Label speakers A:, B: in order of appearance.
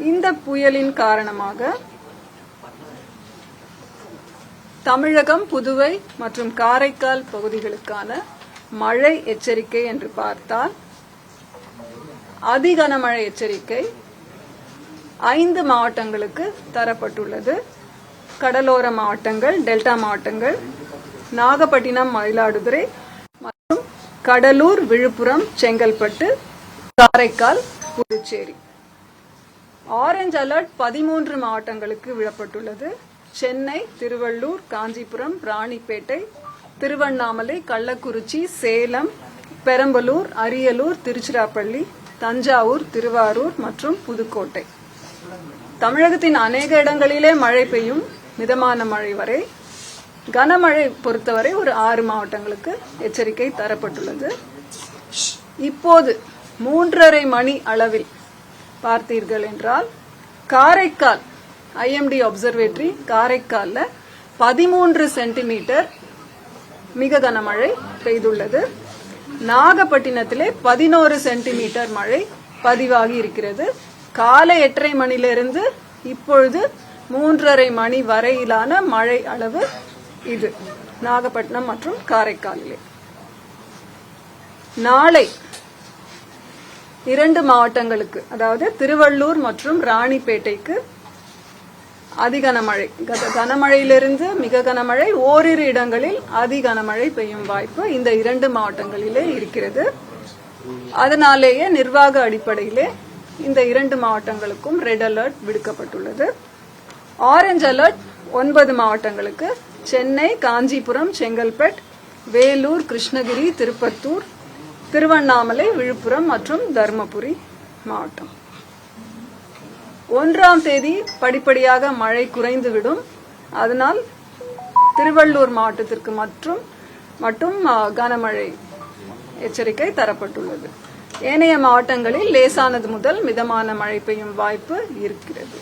A: இந்த புயலின் காரணமாக தமிழகம், புதுவை மற்றும் காரைக்கால் பகுதிகளுக்கான மழை எச்சரிக்கை என்று பார்த்தால் அதிகனமழை எச்சரிக்கை 5 மாவட்டங்களுக்கு தரப்பட்டுள்ளது. கடலோர மாவட்டங்கள், டெல்டா மாவட்டங்கள், நாகப்பட்டினம், மயிலாடுதுறை மற்றும் கடலூர், விழுப்புரம், செங்கல்பட்டு, காரைக்கால், புதுச்சேரி. ஆரஞ்ச் அலர்ட் 13 மாவட்டங்களுக்கு விடப்பட்டுள்ளது. சென்னை, திருவள்ளூர், காஞ்சிபுரம், ராணிப்பேட்டை, திருவண்ணாமலை, கள்ளக்குறிச்சி, சேலம், பெரம்பலூர், அரியலூர், திருச்சிராப்பள்ளி, தஞ்சாவூர், திருவாரூர் மற்றும் புதுக்கோட்டை. தமிழகத்தின் அநேக இடங்களிலே மழை பெய்யும். மிதமான மழை வரை. கனமழை பொறுத்தவரை ஒரு 6 மாவட்டங்களுக்கு எச்சரிக்கை தரப்பட்டுள்ளது. இப்போது 3:30 மணி அளவில் பார்த்தீர்கள் என்றால் காரைக்கால் IMD அப்சர்வேட்டரி காரைக்கால்ல 13 சென்டிமீட்டர் மிக கனமழை பெய்துள்ளது. நாகப்பட்டினத்திலே 11 சென்டிமீட்டர் மழை பதிவாகி இருக்கிறது. காலை 8:30 மணியிலிருந்து இப்பொழுது 3:30 மணி வரையிலான மழை அளவு இது நாகப்பட்டினம் மற்றும் காரைக்காலிலே. நாளை 2 மாவட்டங்களுக்கு, அதாவது திருவள்ளூர் மற்றும் ராணிப்பேட்டைக்கு அதிகனமழை, கனமழையிலிருந்து மிக கனமழை, ஓரிரு இடங்களில் அதிகனமழை பெய்யும் வாய்ப்பு இந்த 2 மாவட்டங்களிலே இருக்கிறது. அதனாலேயே நிர்வாக அடிப்படையிலே இந்த 2 மாவட்டங்களுக்கும் ரெட் அலர்ட் விடுக்கப்பட்டுள்ளது. ஆரஞ்ச் அலர்ட் 9 மாவட்டங்களுக்கு: சென்னை, காஞ்சிபுரம், செங்கல்பட்டு, வேலூர், கிருஷ்ணகிரி, திருப்பத்தூர், திருவண்ணாமலை, விழுப்புரம் மற்றும் தருமபுரி மாவட்டம். 1ஆம் தேதி படிப்படியாக மழை குறைந்துவிடும். அதனால் திருவள்ளூர் மாவட்டத்திற்கு மட்டும் கனமழை எச்சரிக்கை தரப்பட்டுள்ளது. ஏனைய மாவட்டங்களில் லேசானது முதல் மிதமான மழை பெய்யும் வாய்ப்பு இருக்கிறது.